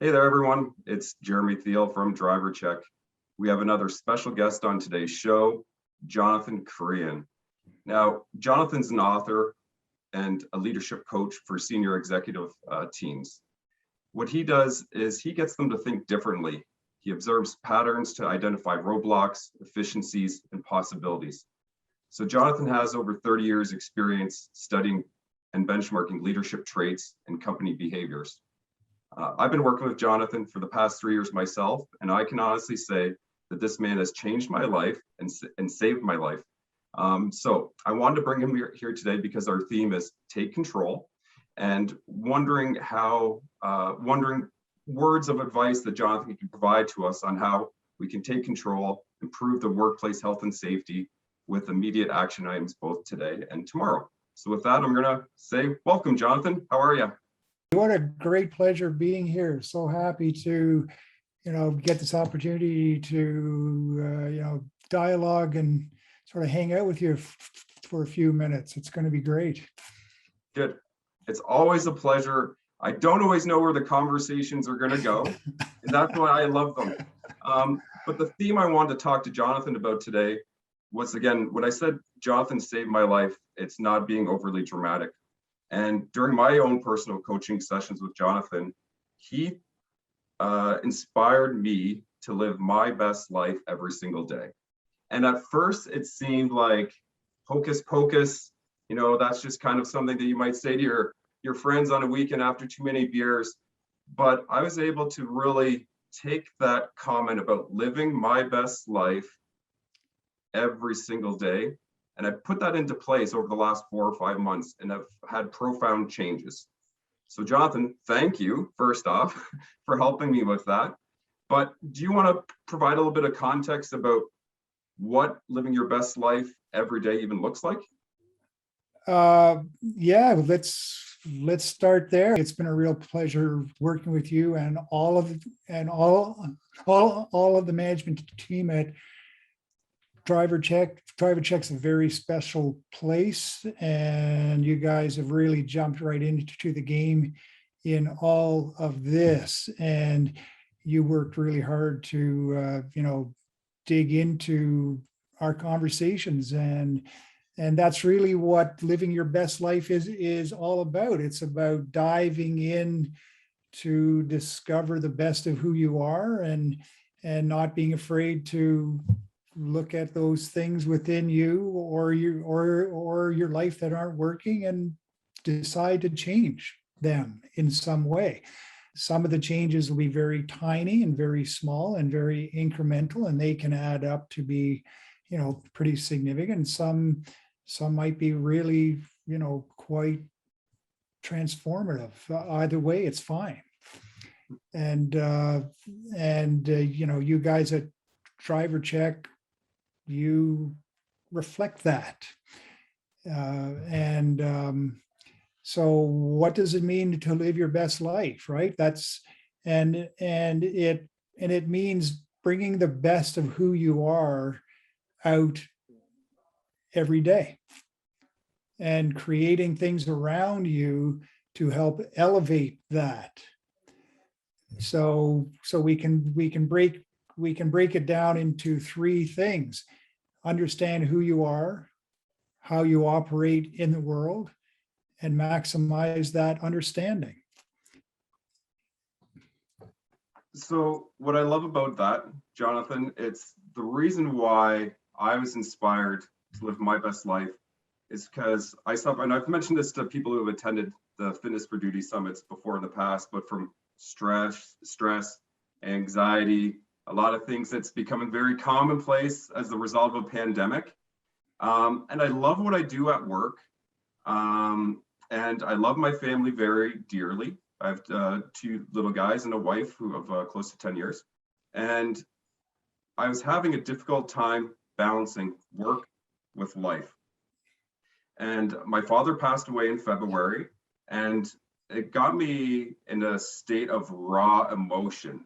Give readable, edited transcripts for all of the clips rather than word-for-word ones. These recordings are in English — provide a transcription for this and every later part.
Hey there, everyone. It's Jeremy Thiel from Driver Check. We have another special guest on today's show, Jonathan Creaghan. Now, Jonathan's an author and a leadership coach for senior executive teams. What he does is he gets them to think differently. He observes patterns to identify roadblocks, efficiencies, and possibilities. So Jonathan has over 30 years experience studying and benchmarking leadership traits and company behaviors. I've been working with Jonathan for the past 3 years myself, and I can honestly say that this man has changed my life and saved my life. So I wanted to bring him here today because our theme is take control, and wondering words of advice that Jonathan can provide to us on how we can take control, improve the workplace health and safety with immediate action items both today and tomorrow. So with that, I'm going to say, welcome, Jonathan. How are you? What a great pleasure being here. So happy to, get this opportunity to, dialogue and sort of hang out with you for a few minutes. It's going to be great. Good. It's always a pleasure. I don't always know where the conversations are going to go, and that's why I love them. But the theme I wanted to talk to Jonathan about today was, again, when I said Jonathan saved my life, it's not being overly dramatic. And during my own personal coaching sessions with Jonathan, he inspired me to live my best life every single day. And at first, it seemed like hocus pocus, that's just kind of something that you might say to your friends on a weekend after too many beers. But I was able to really take that comment about living my best life every single day, and I put that into place over the last 4 or 5 months, and I've had profound changes. So Jonathan, thank you, first off, for helping me with that. But do you want to provide a little bit of context about what living your best life every day even looks like? Yeah, let's start there. It's been a real pleasure working with you and all of the management team at Driver Check. Driver Check's a very special place, and you guys have really jumped right into the game in all of this. And you worked really hard to, dig into our conversations, and that's really what living your best life is all about. It's about diving in to discover the best of who you are, and not being afraid to look at those things within you or your life that aren't working and decide to change them in some way. Some of the changes will be very tiny and very small and very incremental, and they can add up to be, pretty significant. Some might be really, quite transformative. Either way, it's fine. And you guys at Driver Check, you reflect that. So what does it mean to live your best life, right? It means bringing the best of who you are out every day and creating things around you to help elevate that. So we can break it down into 3 things: understand who you are, how you operate in the world, and maximize that understanding. So what I love about that, Jonathan, it's the reason why I was inspired to live my best life is because I suffer, and I've mentioned this to people who have attended the Fitness for Duty summits before in the past, but from stress, anxiety, a lot of things that's becoming very commonplace as the result of a pandemic. And I love what I do at work. And I love my family very dearly. I have 2 little guys and a wife who have close to 10 years. And I was having a difficult time balancing work with life. And my father passed away in February, and it got me in a state of raw emotion.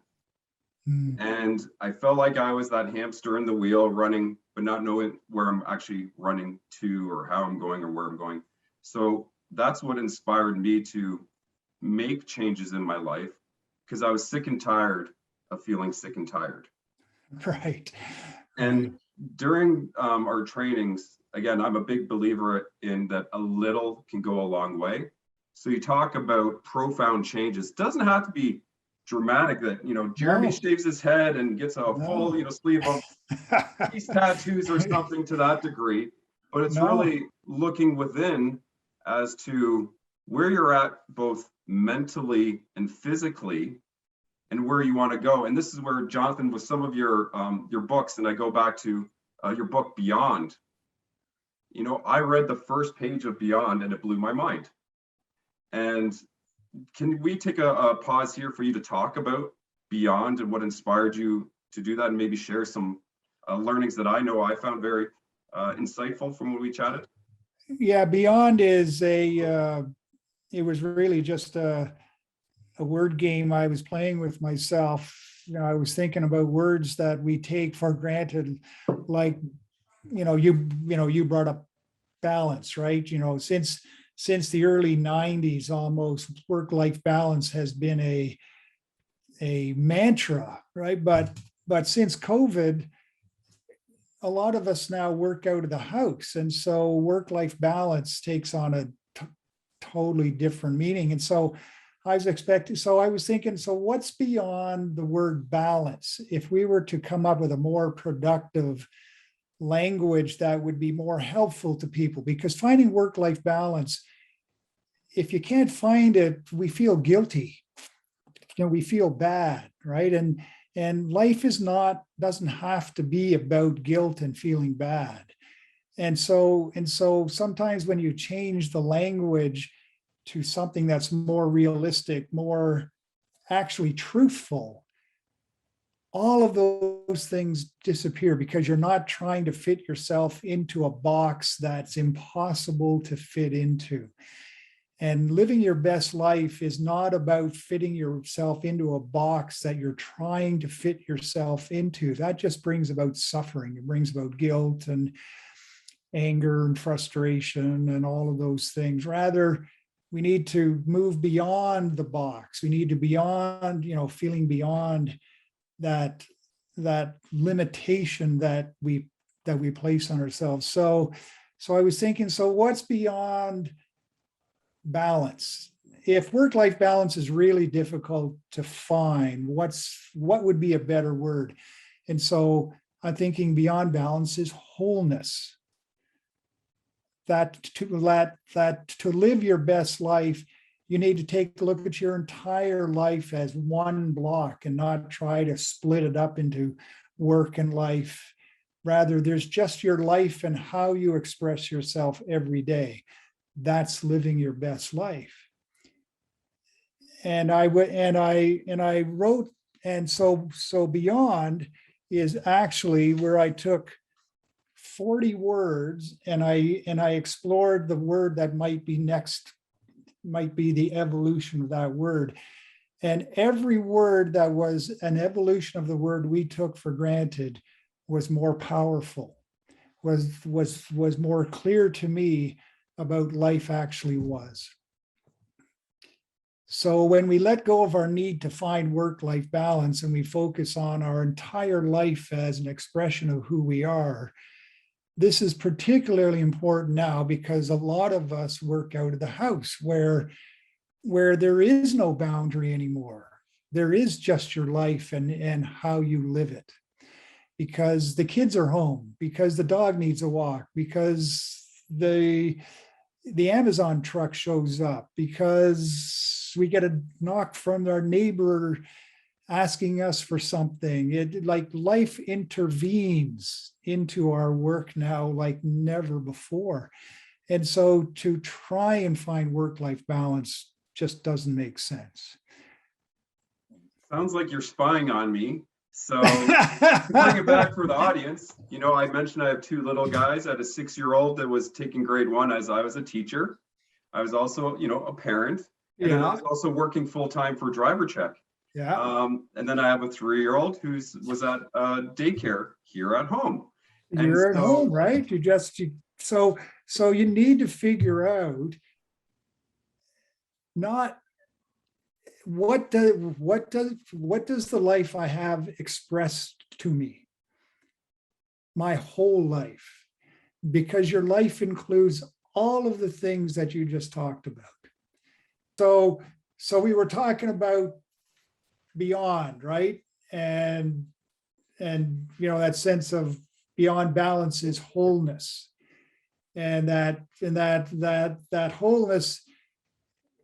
And I felt like I was that hamster in the wheel running, but not knowing where I'm actually running to or how I'm going or where I'm going. So that's what inspired me to make changes in my life because I was sick and tired of feeling sick and tired. Right. And during our trainings, again, I'm a big believer in that a little can go a long way. So you talk about profound changes. Doesn't have to be dramatic that, Jeremy No. shaves his head and gets a full, No. sleeve of these tattoos or something to that degree. But it's No. really looking within as to where you're at both mentally and physically and where you want to go. And this is where, Jonathan, with some of your books, and I go back to your book Beyond, I read the first page of Beyond and it blew my mind. And can we take a pause here for you to talk about Beyond and what inspired you to do that, and maybe share some learnings that I know I found very insightful from when we chatted? Yeah, Beyond is it was really just a word game I was playing with myself. I was thinking about words that we take for granted, like, you brought up balance, right? Since the early 90s, almost, work-life balance has been a mantra, right? But since COVID, a lot of us now work out of the house. And so work-life balance takes on a totally different meaning. And so I was thinking, so what's beyond the word balance? If we were to come up with a more productive language that would be more helpful to people, because finding work-life balance, if you can't find it, we feel guilty. We feel bad, right? And life doesn't have to be about guilt and feeling bad. And so sometimes when you change the language to something that's more realistic, more actually truthful, all of those things disappear, because you're not trying to fit yourself into a box that's impossible to fit into. And living your best life is not about fitting yourself into a box that you're trying to fit yourself into. That just brings about suffering. It brings about guilt and anger and frustration and all of those things. Rather, we need to move beyond the box. We need to beyond, feeling beyond that limitation that we place on ourselves. So I was thinking, so what's beyond balance? If work-life balance is really difficult to find, what would be a better word? And so I'm thinking beyond balance is wholeness. That to live your best life, you need to take a look at your entire life as one block and not try to split it up into work and life. Rather, there's just your life and how you express yourself every day. That's living your best life. And I wrote, and so Beyond is actually where I took 40 words and I explored the word that might be next, might be the evolution of that word. And every word that was an evolution of the word we took for granted was more powerful, was more clear to me about life actually was. So when we let go of our need to find work-life balance and we focus on our entire life as an expression of who we are, this is particularly important now because a lot of us work out of the house where there is no boundary anymore. There is just your life and how you live it. Because the kids are home, because the dog needs a walk, because the Amazon truck shows up, because we get a knock from our neighbor asking us for something. Like life intervenes into our work now like never before. And so to try and find work-life balance just doesn't make sense. Sounds like you're spying on me. So bring it back for the audience. I mentioned I have two little guys. I had a 6-year-old that was taking grade 1 as I was a teacher. I was also, a parent. And then I was also working full-time for Driver Check. Yeah. And then I have a 3-year-old who was at daycare here at home. You're at home, right? So you need to figure out, not what does the life I have expressed to me? My whole life, because your life includes all of the things that you just talked about. So we were talking about beyond, right? And that sense of beyond balance is wholeness. And that wholeness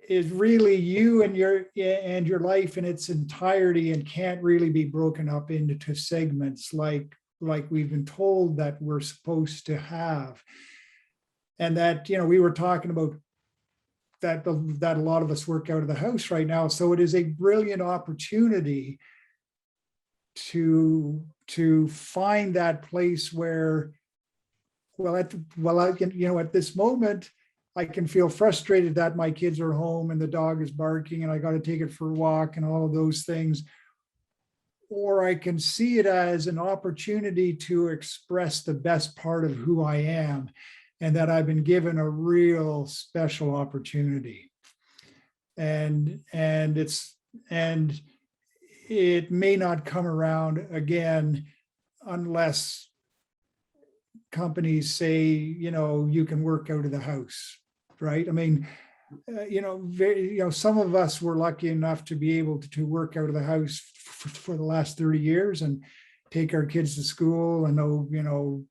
is really you and your life in its entirety, and can't really be broken up into two segments like we've been told that we're supposed to have. And that, we were talking about that a lot of us work out of the house right now. So it is a brilliant opportunity to find that place where, at this moment, I can feel frustrated that my kids are home and the dog is barking and I got to take it for a walk and all of those things. Or I can see it as an opportunity to express the best part of who I am, and that I've been given a real special opportunity. And it may not come around again unless companies say, you can work out of the house, right? I mean, some of us were lucky enough to be able to work out of the house for the last 30 years and take our kids to school and,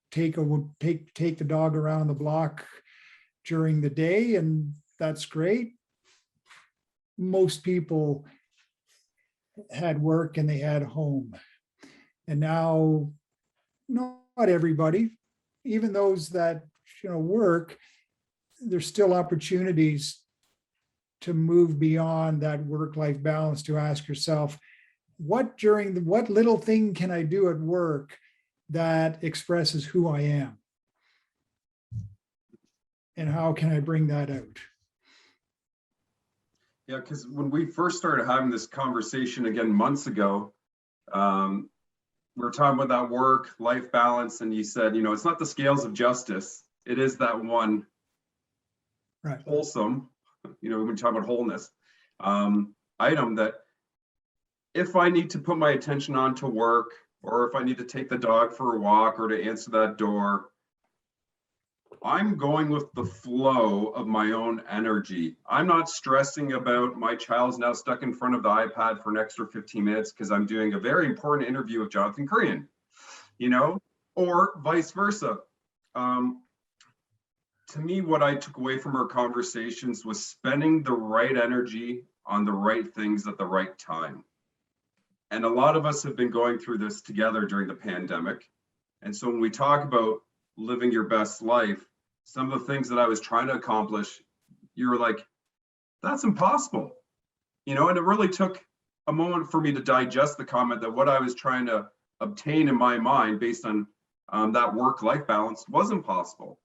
take the dog around the block during the day. And that's great. Most people had work and they had home. And now, not everybody, even those that, work, there's still opportunities to move beyond that work-life balance, to ask yourself, what little thing can I do at work that expresses who I am? And how can I bring that out? Yeah, because when we first started having this conversation again months ago, we were talking about that work-life balance, and you said, it's not the scales of justice. It is that one right, wholesome, when we talk about wholeness, item that if I need to put my attention on to work, or if I need to take the dog for a walk or to answer that door, I'm going with the flow of my own energy. I'm not stressing about my child's now stuck in front of the iPad for an extra 15 minutes because I'm doing a very important interview with Jonathan Creaghan, or vice versa. To me, what I took away from our conversations was spending the right energy on the right things at the right time. And a lot of us have been going through this together during the pandemic. And so when we talk about living your best life, some of the things that I was trying to accomplish, you were like, that's impossible. And it really took a moment for me to digest the comment that what I was trying to obtain in my mind based on that work-life balance was impossible.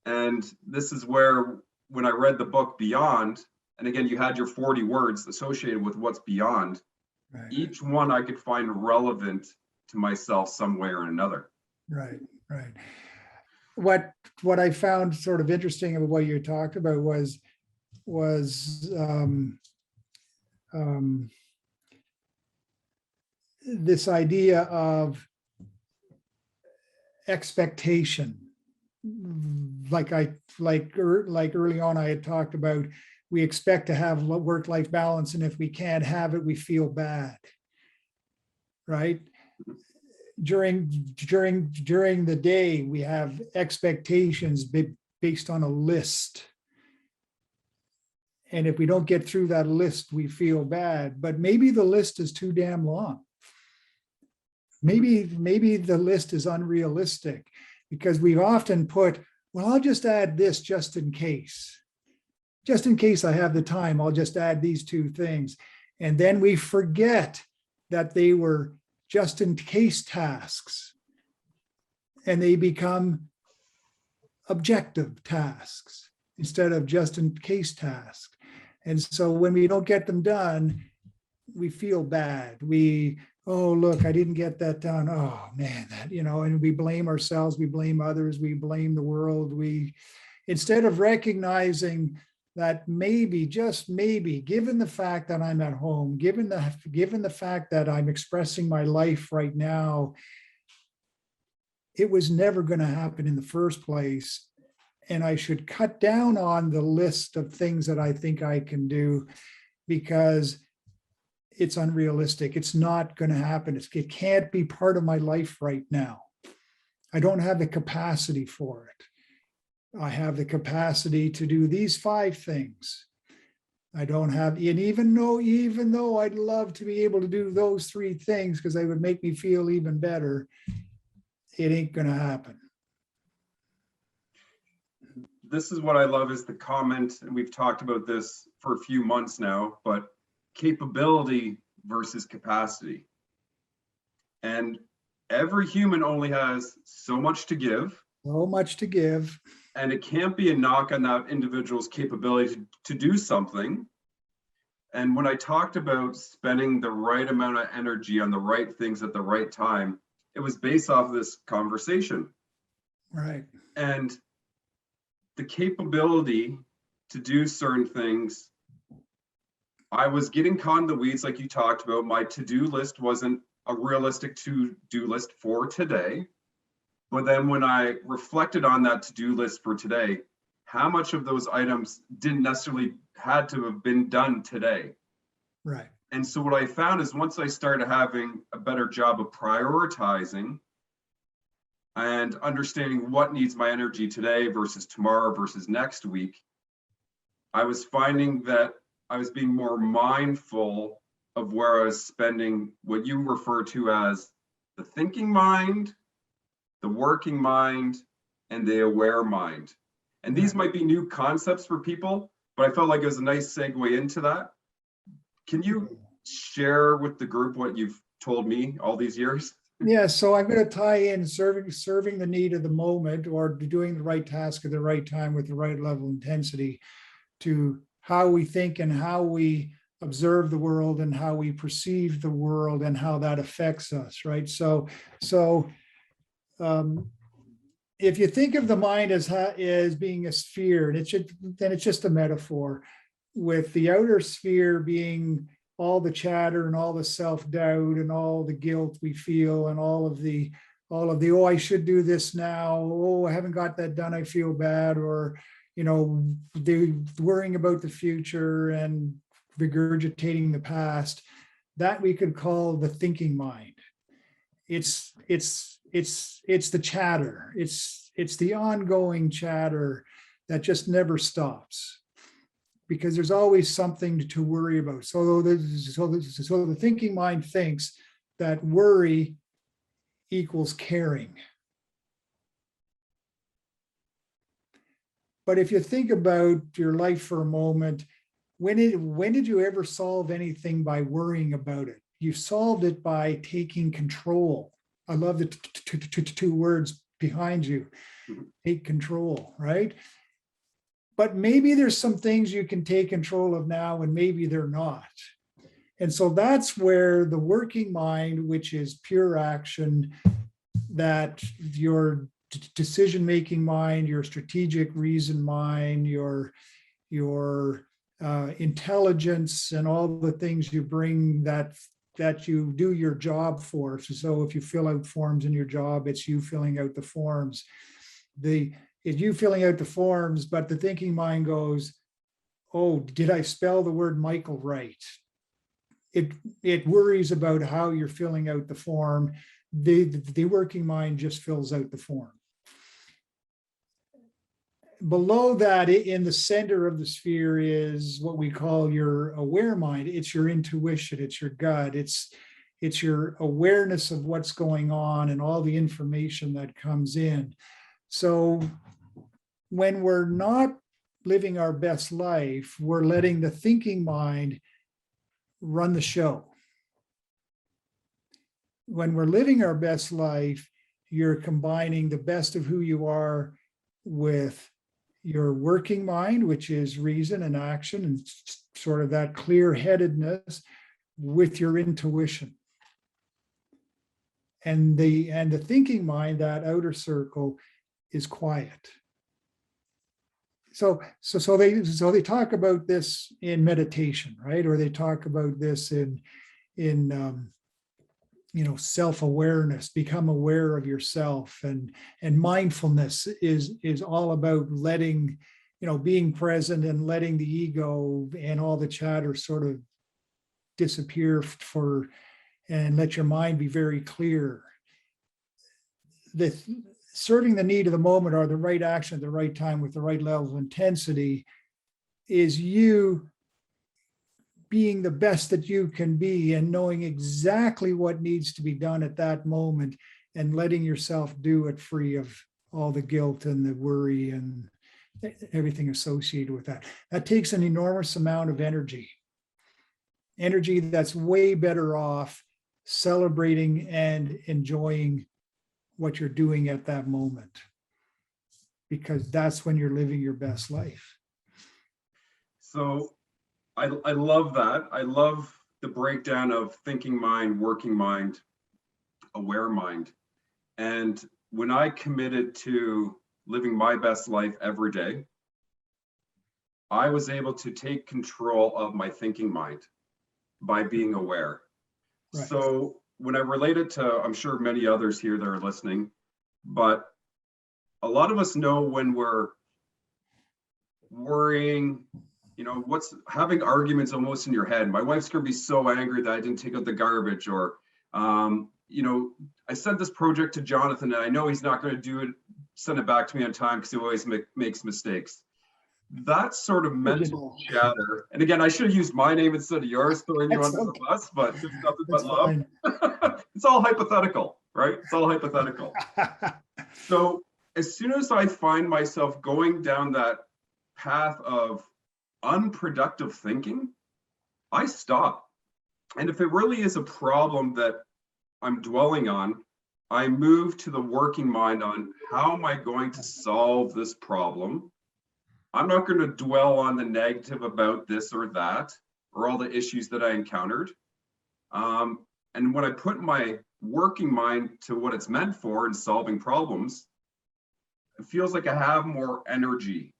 And this is where, when I read the book Beyond, and again, you had your 40 words associated with what's beyond, right, each one I could find relevant to myself some way or another. right. What I found sort of interesting about what you talked about was this idea of expectation. Like early on, I had talked about, we expect to have work-life balance, and if we can't have it, we feel bad, right? During the day, we have expectations based on a list. And if we don't get through that list, we feel bad. But maybe the list is too damn long. Maybe the list is unrealistic, because we've often put, well, I'll just add this just in case. Just in case I have the time, I'll just add these two things. And then we forget that they were just in case tasks, and they become objective tasks instead of just in case tasks. And so when we don't get them done, we feel bad. Oh, look, I didn't get that done. Oh man, and we blame ourselves, we blame others, we blame the world. Instead of recognizing that maybe, just maybe, given the fact that I'm at home, given the fact that I'm expressing my life right now, it was never going to happen in the first place. And I should cut down on the list of things that I think I can do because it's unrealistic. It's not going to happen. It can't be part of my life right now. I don't have the capacity for it. I have the capacity to do these 5 things. I don't have, and even though I'd love to be able to do those 3 things because they would make me feel even better, it ain't going to happen. This is what I love is the comment, and we've talked about this for a few months now, but capability versus capacity. And every human only has so much to give. So much to give. And it can't be a knock on that individual's capability to do something. And when I talked about spending the right amount of energy on the right things at the right time, it was based off of this conversation. Right. And the capability to do certain things, I was getting caught in the weeds like you talked about. My to-do list wasn't a realistic to-do list for today. But then when I reflected on that to-do list for today, how much of those items didn't necessarily had to have been done today? Right. And so what I found is once I started having a better job of prioritizing and understanding what needs my energy today versus tomorrow versus next week, I was finding that I was being more mindful of where I was spending what you refer to as the thinking mind, the working mind, and the aware mind. And these might be new concepts for people, but I felt like it was a nice segue into that. Can you share with the group what you've told me all these years? Yeah, so I'm going to tie in serving the need of the moment or doing the right task at the right time with the right level of intensity to how we think and how we observe the world and how we perceive the world and how that affects us, right? So if you think of the mind as being a sphere, and then it's just a metaphor, with the outer sphere being all the chatter and all the self-doubt and all the guilt we feel and all of the oh, I should do this now, oh, I haven't got that done, I feel bad, or the worrying about the future and regurgitating the past, that we could call the thinking mind. It's the chatter. It's the ongoing chatter that just never stops because there's always something to worry about. So the thinking mind thinks that worry equals caring. But if you think about your life for a moment, when did you ever solve anything by worrying about it? You solved it by taking control. I love the 2 words behind you. Take control, right? But maybe there's some things you can take control of now and maybe they're not. And so that's where the working mind, which is pure action, that your decision-making mind, your strategic reason mind, your intelligence and all the things you bring that you do your job for. So if you fill out forms in your job, it's you filling out the forms. It's you filling out the forms, but the thinking mind goes, oh, did I spell the word Michael right? It worries about how you're filling out the form. The working mind just fills out the form. Below that, in the center of the sphere, is what we call your aware mind. It's your intuition, it's your gut, it's your awareness of what's going on and all the information that comes in. So when we're not living our best life, we're letting the thinking mind run the show. When we're living our best life, you're combining the best of who you are with your working mind, which is reason and action and sort of that clear-headedness, with your intuition. And the thinking mind, that outer circle, is quiet. So they talk about this in meditation, right? Or they talk about this in self-awareness, become aware of yourself, and mindfulness is all about letting, being present and letting the ego and all the chatter sort of disappear and let your mind be very clear. The serving the need of the moment, or the right action at the right time with the right level of intensity, is you being the best that you can be and knowing exactly what needs to be done at that moment, and letting yourself do it free of all the guilt and the worry and everything associated with that. That takes an enormous amount of energy that's way better off celebrating and enjoying what you're doing at that moment, because that's when you're living your best life. So I love that. I love the breakdown of thinking mind, working mind, aware mind. And when I committed to living my best life every day, I was able to take control of my thinking mind by being aware. Right. So when I relate it to, I'm sure many others here that are listening, but a lot of us know when we're worrying, what's having arguments almost in your head. My wife's gonna be so angry that I didn't take out the garbage, or I sent this project to Jonathan and I know he's not going to do it, send it back to me on time because he always makes mistakes. That sort of mental chatter. And again, I should have used my name instead of yours, throwing you under the bus, but there's nothing but love. It's all hypothetical, right? It's all hypothetical. So as soon as I find myself going down that path of unproductive thinking, I stop. And if it really is a problem that I'm dwelling on, I move to the working mind on how am I going to solve this problem. I'm not going to dwell on the negative about this or that, or all the issues that I encountered. And when I put my working mind to what it's meant for in solving problems, it feels like I have more energy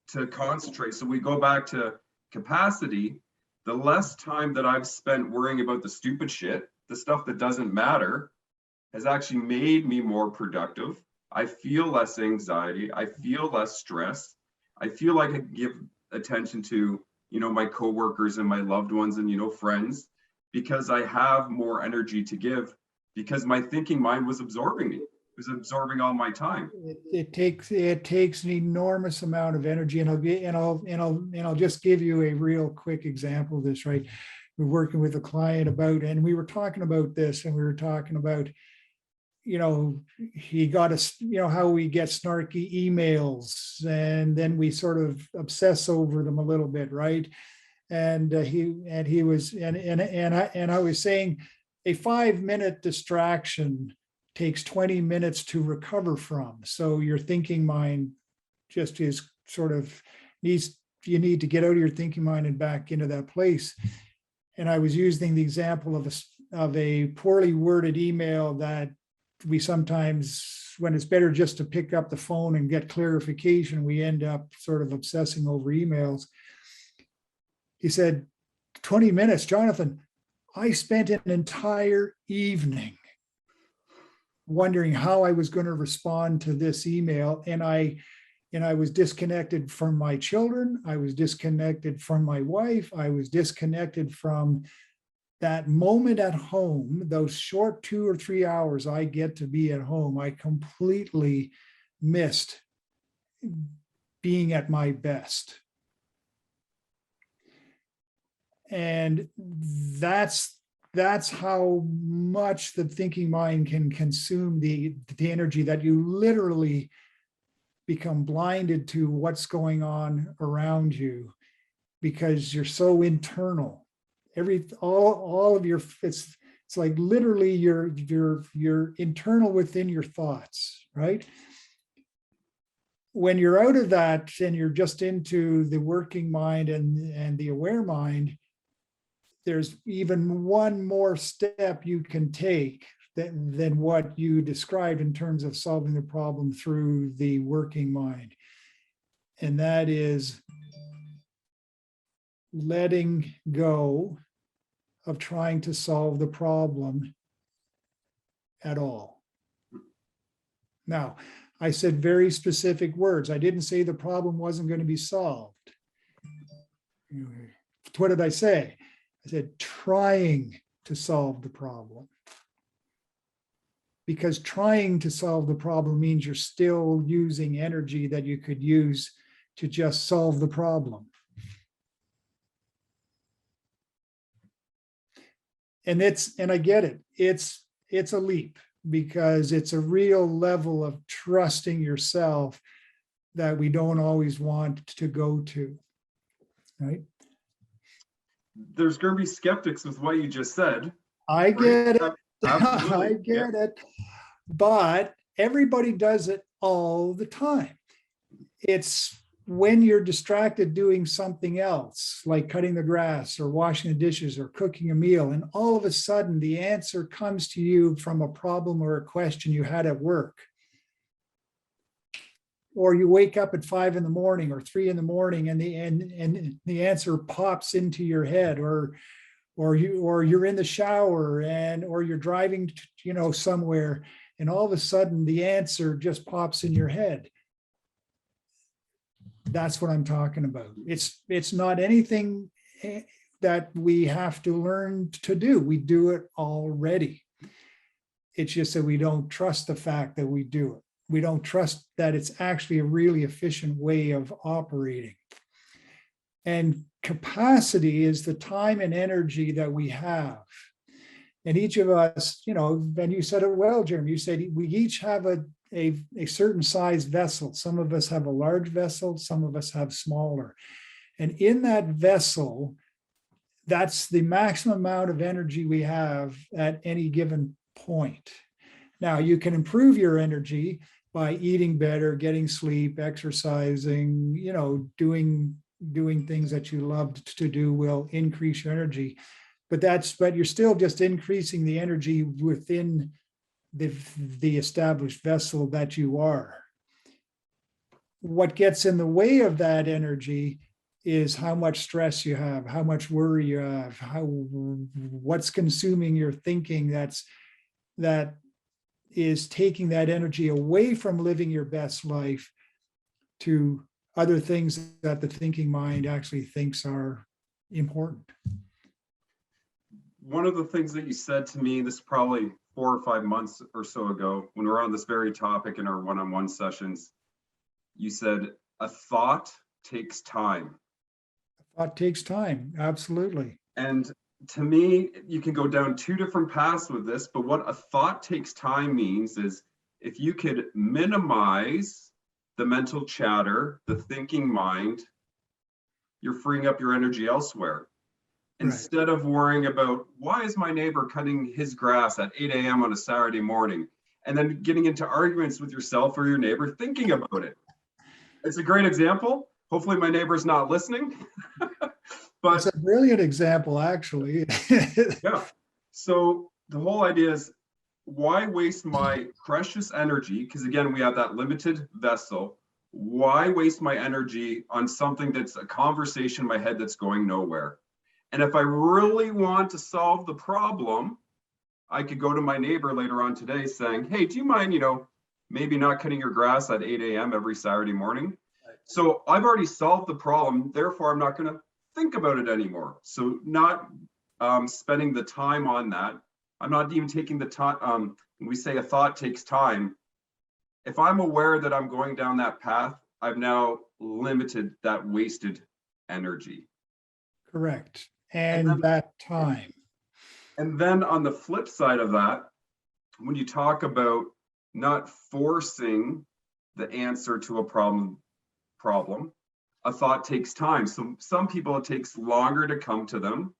to concentrate. So we go back to capacity. The less time that I've spent worrying about the stupid shit, the stuff that doesn't matter, has actually made me more productive. I feel less anxiety. I feel less stress. I feel like I can give attention to, my coworkers and my loved ones and, friends, because I have more energy to give, because my thinking mind was absorbing me. It was absorbing all my time. It takes an enormous amount of energy, and I'll just give you a real quick example of this. Right, we're working with a client and we were talking about this, and we were talking about, he got us, how we get snarky emails, and then we sort of obsess over them a little bit, right? And I was saying a 5-minute distraction takes 20 minutes to recover from. So your thinking mind just is sort of you need to get out of your thinking mind and back into that place. And I was using the example of a poorly worded email that we sometimes, when it's better just to pick up the phone and get clarification, we end up sort of obsessing over emails. He said, 20 minutes, Jonathan, I spent an entire evening wondering how I was going to respond to this email. And I was disconnected from my children. I was disconnected from my wife. I was disconnected from that moment at home, those short 2 or 3 hours I get to be at home. I completely missed being at my best. And that's how much the thinking mind can consume the energy, that you literally become blinded to what's going on around you because you're so internal. All of your, it's like literally you're internal within your thoughts, right? When you're out of that and you're just into the working mind and the aware mind, there's even one more step you can take than what you described in terms of solving the problem through the working mind. and that is letting go of trying to solve the problem at all. Now, I said very specific words. I didn't say the problem wasn't going to be solved. What did I say? I said trying to solve the problem. Because trying to solve the problem means you're still using energy that you could use to just solve the problem. And I get it. It's a leap, because it's a real level of trusting yourself that we don't always want to go to, right? There's going to be skeptics with what you just said. I get it. Absolutely. I get it. But everybody does it all the time. It's when you're distracted doing something else, like cutting the grass or washing the dishes or cooking a meal, and all of a sudden the answer comes to you from a problem or a question you had at work. Or you wake up at 5 in the morning or 3 in the morning and the answer pops into your head, or you're in the shower or you're driving, somewhere, and all of a sudden the answer just pops in your head. That's what I'm talking about. It's not anything that we have to learn to do. We do it already. It's just that we don't trust the fact that we do it. We don't trust that it's actually a really efficient way of operating. And capacity is the time and energy that we have. And each of us, and you said it well, Jeremy, you said we each have a certain size vessel. Some of us have a large vessel, some of us have smaller. And in that vessel, that's the maximum amount of energy we have at any given point. Now, you can improve your energy by eating better, getting sleep, exercising, doing things that you love to do will increase your energy. But you're still just increasing the energy within the established vessel that you are. What gets in the way of that energy is how much stress you have, how much worry you have, what's consuming your thinking that is taking that energy away from living your best life to other things that the thinking mind actually thinks are important. One of the things that you said to me, this is probably 4 or 5 months or so ago, when we were on this very topic in our one-on-one sessions, you said, a thought takes time. A thought takes time, absolutely. And to me, you can go down 2 different paths with this, but what a thought takes time means is if you could minimize the mental chatter, the thinking mind, you're freeing up your energy elsewhere. Instead of worrying about, why is my neighbor cutting his grass at 8 a.m. on a Saturday morning? And then getting into arguments with yourself or your neighbor, thinking about it. It's a great example. Hopefully my neighbor's not listening. But it's a brilliant example, actually. Yeah. So the whole idea is, why waste my precious energy? Because again, we have that limited vessel. Why waste my energy on something that's a conversation in my head that's going nowhere? And if I really want to solve the problem, I could go to my neighbor later on today saying, hey, do you mind, maybe not cutting your grass at 8 a.m. every Saturday morning? So I've already solved the problem. Therefore, I'm not going to think about it anymore. So not spending the time on that. I'm not even taking the time. When we say a thought takes time, if I'm aware that I'm going down that path, I've now limited that wasted energy. Correct. And that time. And then on the flip side of that, when you talk about not forcing the answer to a problem, a thought takes time. So some people, it takes longer to come to them.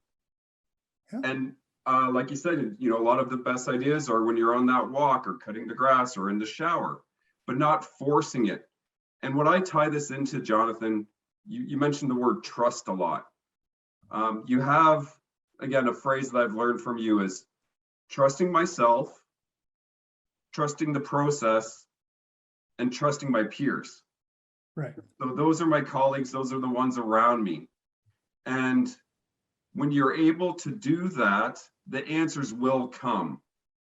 Yeah. And like you said, a lot of the best ideas are when you're on that walk or cutting the grass or in the shower, but not forcing it. And what I tie this into, Jonathan, you mentioned the word trust a lot. You have, again, a phrase that I've learned from you is trusting myself, trusting the process, and trusting my peers. Right. So those are my colleagues, those are the ones around me. And when you're able to do that, the answers will come.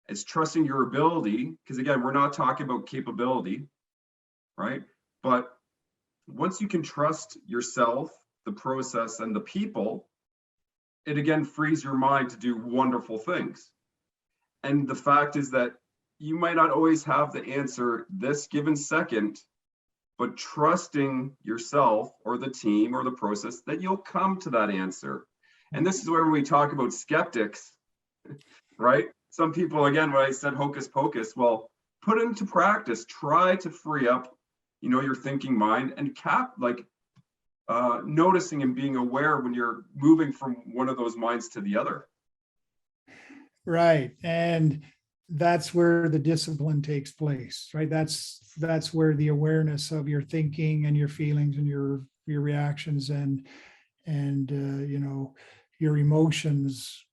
It's trusting your ability, because again, we're not talking about capability, right? But once you can trust yourself, the process, and the people, it again frees your mind to do wonderful things. And the fact is that you might not always have the answer this given second, but trusting yourself or the team or the process that you'll come to that answer. And this is where we talk about skeptics, right? Some people, again, when I said hocus pocus, well, put it into practice, try to free up, your thinking mind and noticing and being aware when you're moving from one of those minds to the other. Right. And that's where the discipline takes place, right? That's where the awareness of your thinking and your feelings and your reactions and your emotions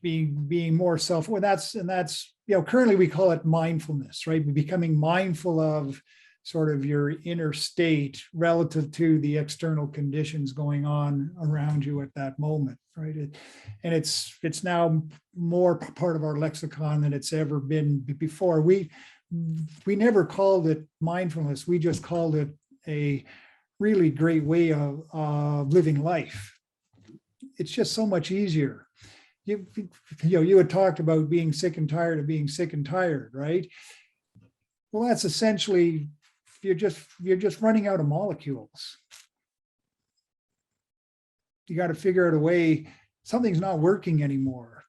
being more self-aware. That's currently we call it mindfulness, right? Becoming mindful of sort of your inner state relative to the external conditions going on around you at that moment, right? And it's now more part of our lexicon than it's ever been before. We never called it mindfulness. We just called it a really great way of living life. It's just so much easier. You had talked about being sick and tired of being sick and tired, right? Well, that's essentially you're just running out of molecules. You got to figure out a way, something's not working anymore.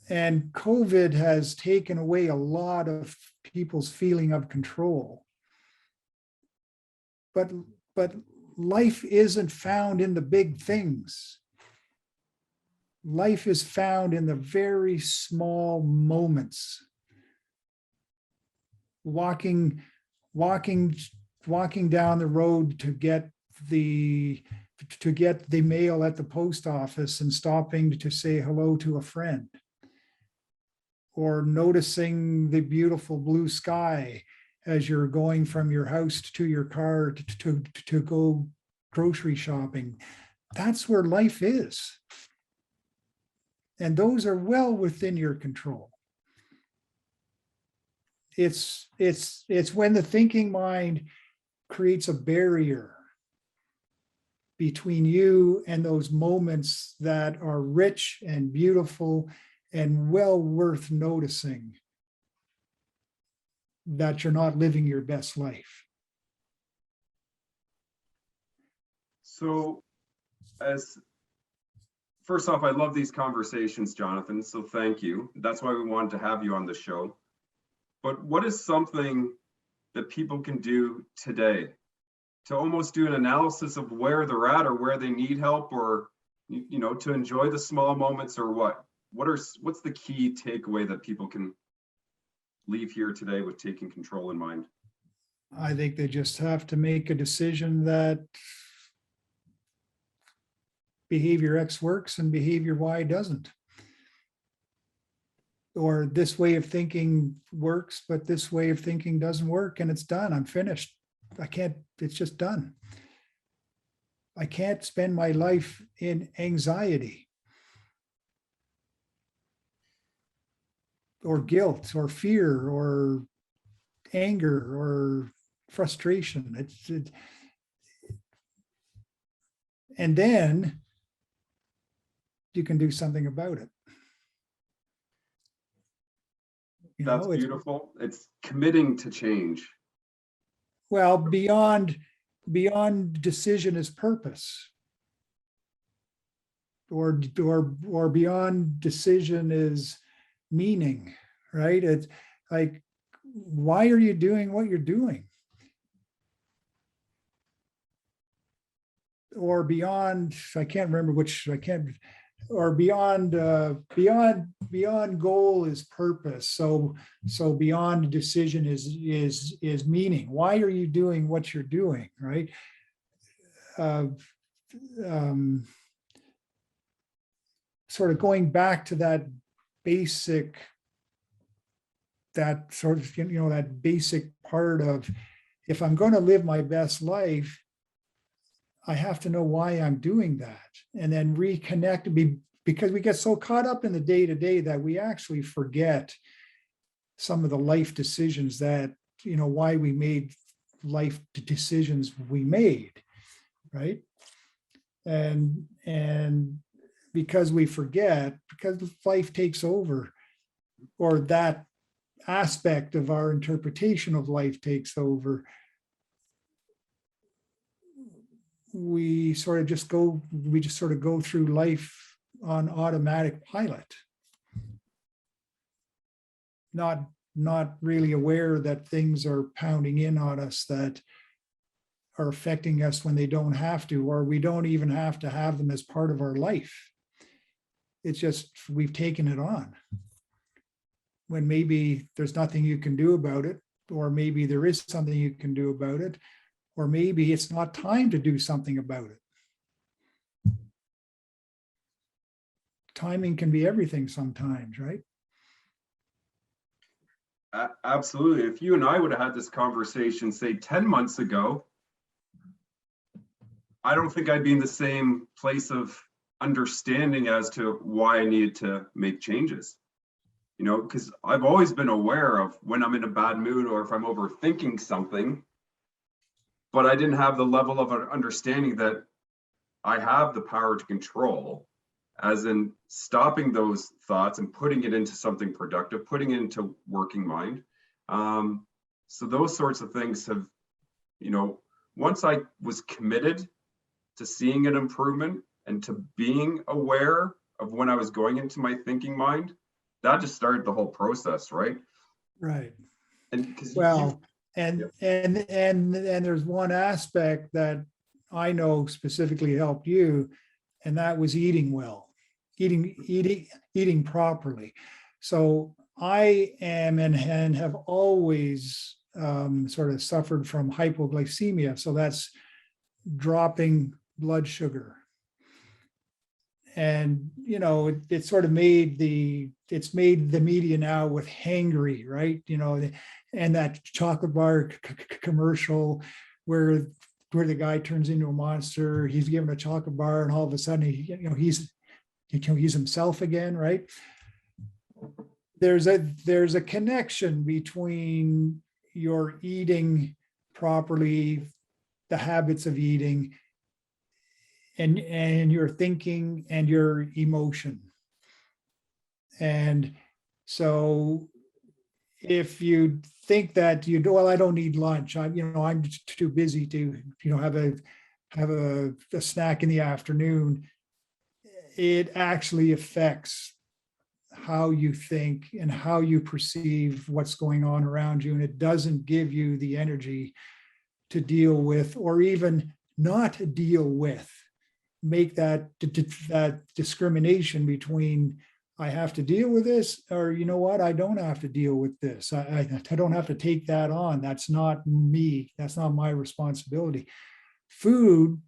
And COVID has taken away a lot of people's feeling of control. But life isn't found in the big things. Life is found in the very small moments. Walking down the road to get the mail at the post office and stopping to say hello to a friend, or noticing the beautiful blue sky as you're going from your house to your car to go grocery shopping. That's where life is. And those are well within your control. It's when the thinking mind creates a barrier between you and those moments that are rich and beautiful and well worth noticing that you're not living your best life. So first off, I love these conversations, Jonathan, so thank you. That's why we wanted to have you on the show. But what is something that people can do today to almost do an analysis of where they're at or where they need help, or to enjoy the small moments, or what's the key takeaway that people can leave here today with taking control in mind? I think they just have to make a decision that behavior X works and behavior Y doesn't. Or this way of thinking works, but this way of thinking doesn't work, and it's done. I'm finished. It's just done. I can't spend my life in anxiety or guilt or fear or anger or frustration. And then you can do something about it. That's beautiful. It's committing to change. Well, beyond decision is purpose, or beyond decision is meaning, right? It's like, why are you doing what you're doing? Or beyond, I can't remember which, or beyond goal is purpose. So beyond decision is meaning. Why are you doing what you're doing, right? Sort of going back to that basic, that sort of, that basic part of if I'm going to live my best life, I have to know why I'm doing that, and then reconnect, because we get so caught up in the day to day that we actually forget some of the life decisions that, why we made life decisions we made, right? And because we forget, because life takes over, or that aspect of our interpretation of life takes over, we just sort of go through life on automatic pilot, not really aware that things are pounding in on us that are affecting us when they don't have to, or we don't even have to have them as part of our life. It's just we've taken it on when maybe there's nothing you can do about it, or maybe there is something you can do about it, or maybe it's not time to do something about it. Timing can be everything sometimes, right? Absolutely. If you and I would have had this conversation, say 10 months ago, I don't think I'd be in the same place of understanding as to why I needed to make changes. Because I've always been aware of when I'm in a bad mood or if I'm overthinking something, but I didn't have the level of understanding that I have the power to control, as in stopping those thoughts and putting it into something productive, putting it into working mind. So those sorts of things have, once I was committed to seeing an improvement and to being aware of when I was going into my thinking mind, that just started the whole process, right? Right. And because and there's one aspect that I know specifically helped you, and that was eating well, eating properly. So I am and have always sort of suffered from hypoglycemia. So that's dropping blood sugar. And it's sort of made the media now with hangry, right? And that chocolate bar commercial where the guy turns into a monster. He's given a chocolate bar, and all of a sudden he's himself again, right? There's a connection between your eating properly, the habits of eating, and your thinking and your emotion. And so if you think that I don't need lunch, I'm just too busy to have a snack in the afternoon, it actually affects how you think and how you perceive what's going on around you, and it doesn't give you the energy to deal with, or even not deal with, make that discrimination between I have to deal with this, or I don't have to deal with this. I don't have to take that on. That's not me. That's not my responsibility. Food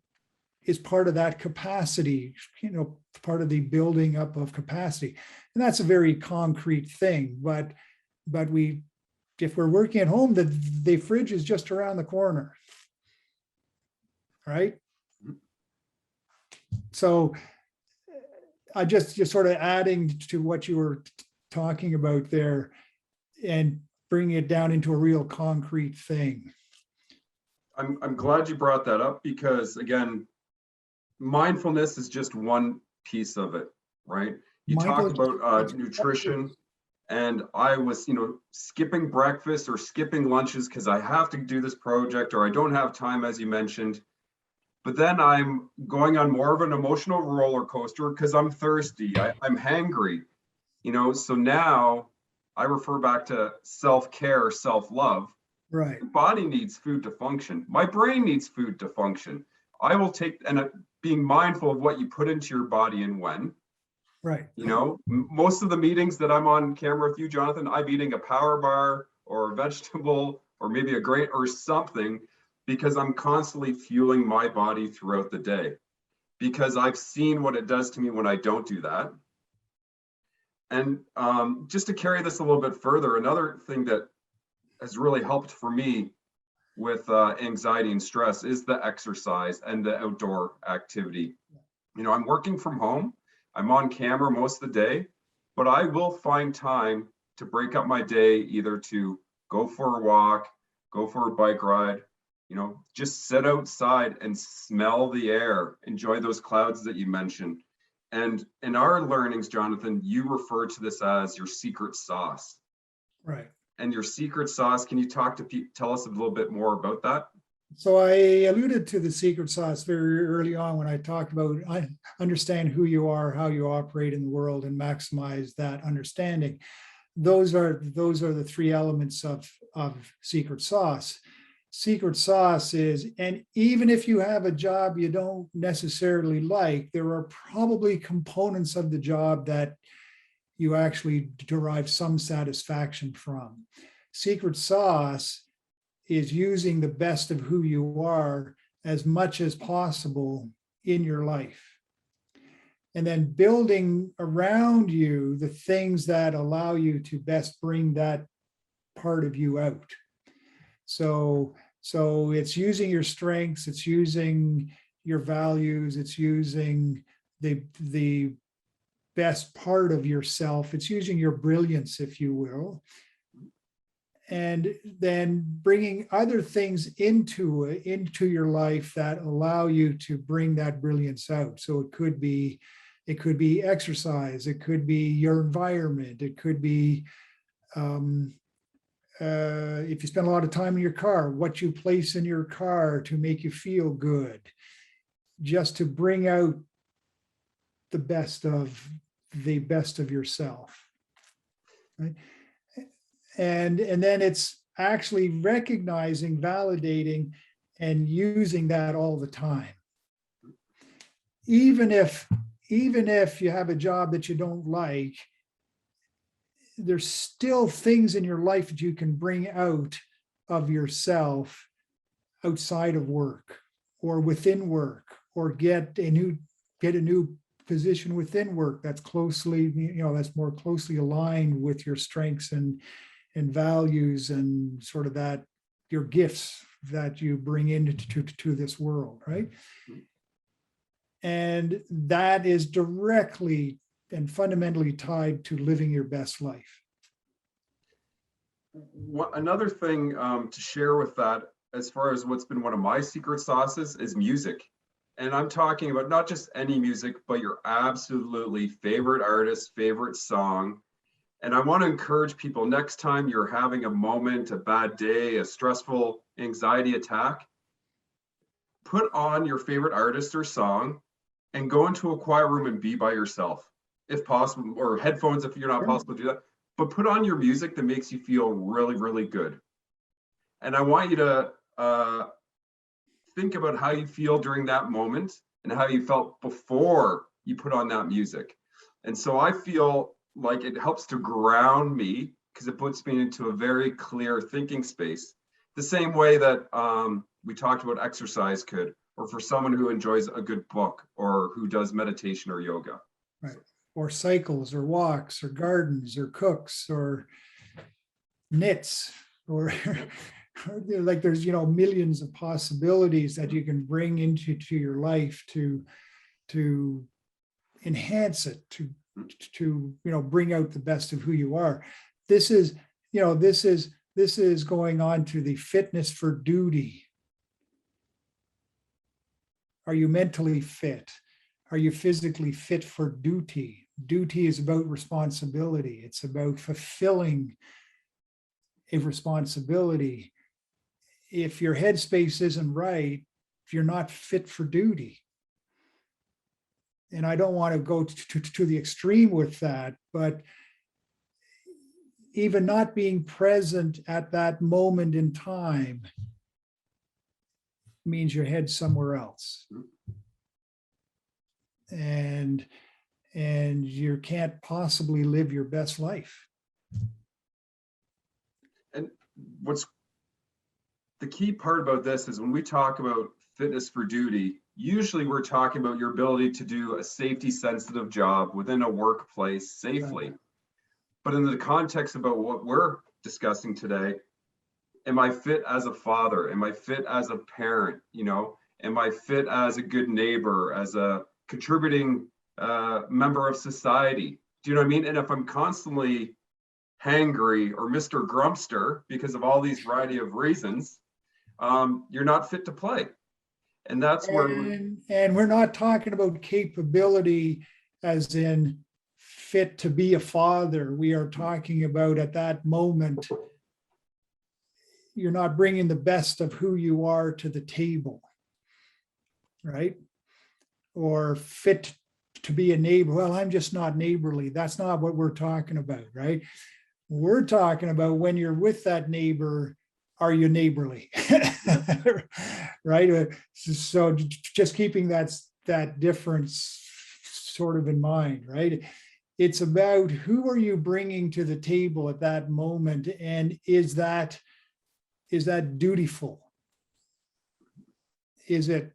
is part of that capacity, part of the building up of capacity. And that's a very concrete thing, but if we're working at home, the fridge is just around the corner, right? So I just sort of adding to what you were talking about there and bringing it down into a real concrete thing. I'm glad you brought that up, because again, mindfulness is just one piece of it, right? You talked about nutrition, and I was, skipping breakfast or skipping lunches because I have to do this project, or I don't have time, as you mentioned. But then I'm going on more of an emotional roller coaster because I'm thirsty, I'm hangry, so now I refer back to self-care, self-love. Right. The body needs food to function. My brain needs food to function. I will take, and being mindful of what you put into your body and when. Right. Most of the meetings that I'm on camera with you, Jonathan, I'm eating a power bar or a vegetable or maybe a grain or something, because I'm constantly fueling my body throughout the day, because I've seen what it does to me when I don't do that. And just to carry this a little bit further, another thing that has really helped for me with anxiety and stress is the exercise and the outdoor activity. You know, I'm working from home. I'm on camera most of the day, but I will find time to break up my day, either to go for a walk, go for a bike ride, you know, just sit outside and smell the air, enjoy those clouds that you mentioned. And in our learnings, Jonathan, you refer to this as your secret sauce. Right. And your secret sauce, can you tell us a little bit more about that? So I alluded to the secret sauce very early on when I talked about understand who you are, how you operate in the world, and maximize that understanding. Those are the three elements of secret sauce. Secret sauce is, and even if you have a job you don't necessarily like, there are probably components of the job that you actually derive some satisfaction from. Secret sauce is using the best of who you are as much as possible in your life. And then building around you the things that allow you to best bring that part of you out. So it's using your strengths, it's using your values, it's using the best part of yourself, it's using your brilliance, if you will, and then bringing other things into your life that allow you to bring that brilliance out. So it could be exercise, it could be your environment, it could be if you spend a lot of time in your car, what you place in your car to make you feel good, just to bring out the best of yourself, right? And then it's actually recognizing, validating, and using that all the time. Even if you have a job that you don't like, there's still things in your life that you can bring out of yourself outside of work or within work, or get a new position within work that's closely, that's more closely aligned with your strengths and values and sort of that, your gifts that you bring into this world, right? And that is directly and fundamentally tied to living your best life. Another thing to share with that, as far as what's been one of my secret sauces, is music. And I'm talking about not just any music, but your absolutely favorite artist, favorite song. And I want to encourage people, next time you're having a moment, a bad day, a stressful anxiety attack, put on your favorite artist or song and go into a quiet room and be by yourself, if possible, or headphones if you're not possible to do that. But put on your music that makes you feel really, really good. And I want you to think about how you feel during that moment and how you felt before you put on that music. And so I feel like it helps to ground me, because it puts me into a very clear thinking space, the same way that we talked about exercise could, or for someone who enjoys a good book or who does meditation or yoga. Right. Or cycles or walks or gardens or cooks or knits or like there's millions of possibilities that you can bring into your life to enhance it, to bring out the best of who you are. This is going on to the fitness for duty. Are you mentally fit? Are you physically fit for duty? Duty is about responsibility. It's about fulfilling a responsibility. If your headspace isn't right, you're not fit for duty. And I don't want to go to the extreme with that, but even not being present at that moment in time means your head's somewhere else. And you can't possibly live your best life. And what's the key part about this is when we talk about fitness for duty, usually we're talking about your ability to do a safety sensitive job within a workplace safely. Right. But in the context about what we're discussing today, am I fit as a father? Am I fit as a parent? You know, am I fit as a good neighbor, as a contributing member of society? Do you know what I mean? And if I'm constantly hangry or Mr. Grumpster because of all these variety of reasons, you're not fit to play. And that's where And we're not talking about capability as in fit to be a father. We are talking about at that moment, you're not bringing the best of who you are to the table, right? Or fit to be a neighbor. Well, I'm just not neighborly. That's not what we're talking about, right? We're talking about when you're with that neighbor, are you neighborly? Right? So just keeping that difference sort of in mind, right? It's about who are you bringing to the table at that moment, and is that dutiful? Is it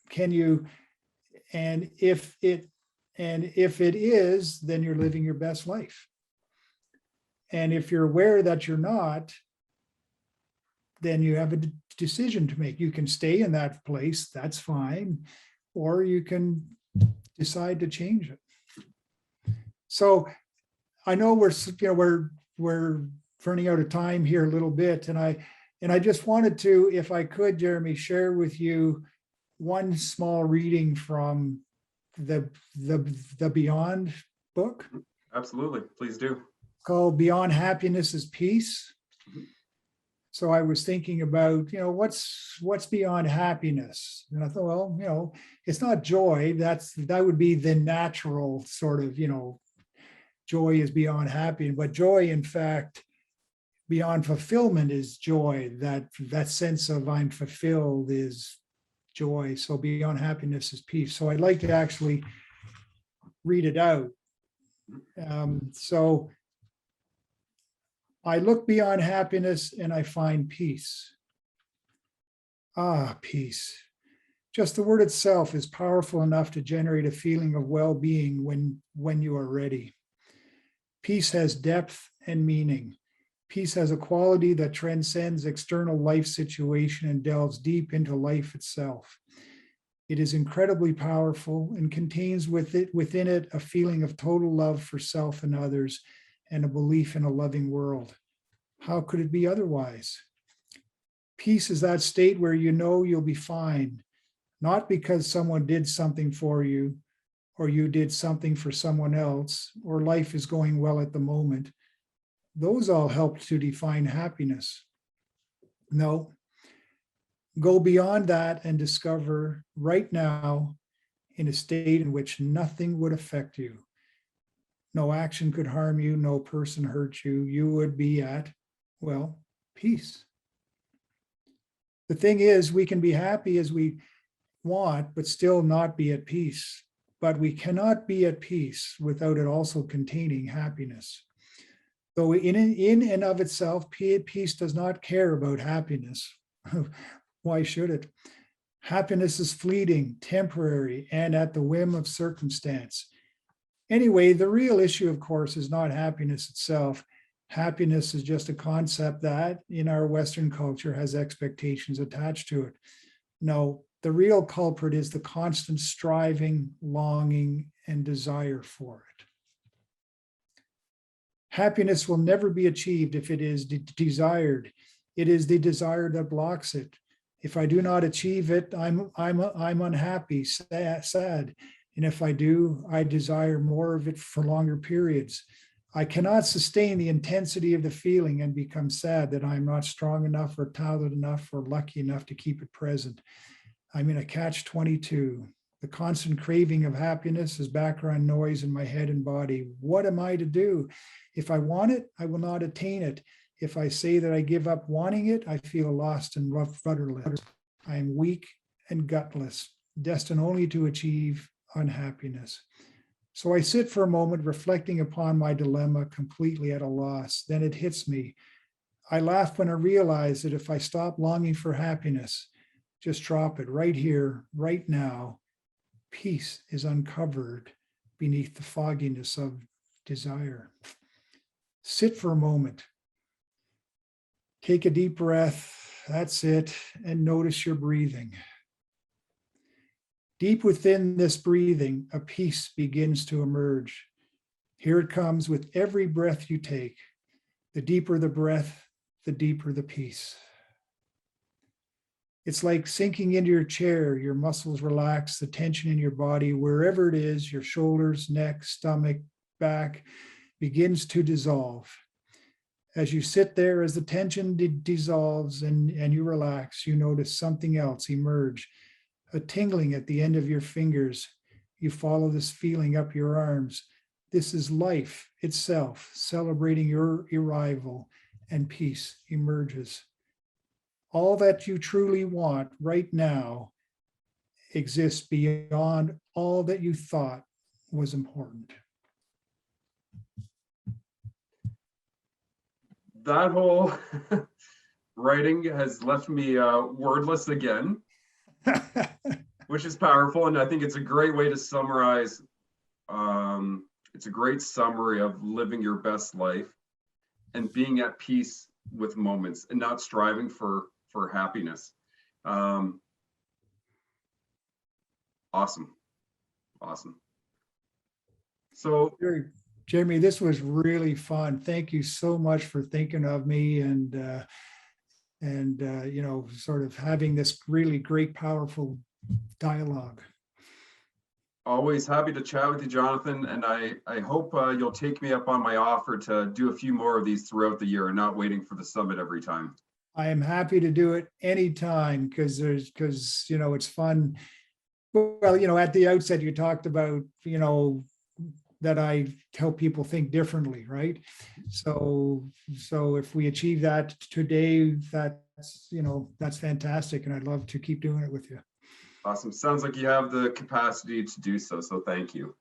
can you, and if it is, then you're living your best life. And if you're aware that you're not, then you have a decision to make. You can stay in that place, that's fine, or you can decide to change it. So I know we're running out of time here a little bit, and I just wanted to, if I could, Jeremy, share with you one small reading from the Beyond book. Absolutely, please do. Called Beyond Happiness is Peace. So I was thinking about, what's beyond happiness? And I thought, well, it's not joy. That would be the natural sort of, joy is beyond happiness. But joy, in fact, beyond fulfillment is joy. That sense of I'm fulfilled is joy. So beyond happiness is peace. So I'd like to actually read it out. So I look beyond happiness and I find peace. Ah, peace. Just the word itself is powerful enough to generate a feeling of well-being when you are ready. Peace has depth and meaning. Peace has a quality that transcends external life situation and delves deep into life itself. It is incredibly powerful and contains within it a feeling of total love for self and others, and a belief in a loving world. How could it be otherwise? Peace is that state where you know you'll be fine, not because someone did something for you, or you did something for someone else, or life is going well at the moment. Those all help to define happiness. No, go beyond that and discover right now, in a state in which nothing would affect you. No action could harm you, no person hurt you. You would be at, well, peace. The thing is, we can be happy as we want, but still not be at peace. But we cannot be at peace without it also containing happiness. Though in and of itself, peace does not care about happiness. Why should it? Happiness is fleeting, temporary, and at the whim of circumstance. Anyway, the real issue, of course, is not happiness itself. Happiness is just a concept that, in our Western culture, has expectations attached to it. No, the real culprit is the constant striving, longing, and desire for it. Happiness will never be achieved if it is desired. It is the desire that blocks it. If I do not achieve it, I'm unhappy, sad. And if I do, I desire more of it for longer periods. I cannot sustain the intensity of the feeling and become sad that I'm not strong enough or talented enough or lucky enough to keep it present. I'm in a catch-22. The constant craving of happiness is background noise in my head and body. What am I to do? If I want it, I will not attain it. If I say that I give up wanting it, I feel lost and rudderless. I am weak and gutless, destined only to achieve unhappiness. So I sit for a moment reflecting upon my dilemma, completely at a loss. Then it hits me. I laugh when I realize that if I stop longing for happiness, just drop it right here, right now, peace is uncovered beneath the fogginess of desire. Sit for a moment. Take a deep breath. That's it. And notice your breathing. Deep within this breathing, a peace begins to emerge. Here it comes with every breath you take. The deeper the breath, the deeper the peace. It's like sinking into your chair, your muscles relax, the tension in your body, wherever it is, your shoulders, neck, stomach, back, begins to dissolve. As you sit there, as the tension dissolves and you relax, you notice something else emerge, a tingling at the end of your fingers. You follow this feeling up your arms. This is life itself, celebrating your arrival, and peace emerges. All that you truly want right now exists beyond all that you thought was important. That whole writing has left me wordless again, which is powerful. And I think it's a great way to summarize. It's a great summary of living your best life and being at peace with moments and not striving for happiness. Awesome. Awesome. So Jamie, this was really fun. Thank you so much for thinking of me and you know, sort of having this really great, powerful dialogue. Always happy to chat with you, Jonathan. And I hope you'll take me up on my offer to do a few more of these throughout the year and not waiting for the summit every time. I am happy to do it anytime because you know, it's fun. Well, you know, at the outset, you talked about, you know, that I help people think differently, right? So if we achieve that today, that's, you know, that's fantastic. And I'd love to keep doing it with you. Awesome. Sounds like you have the capacity to do so. So thank you.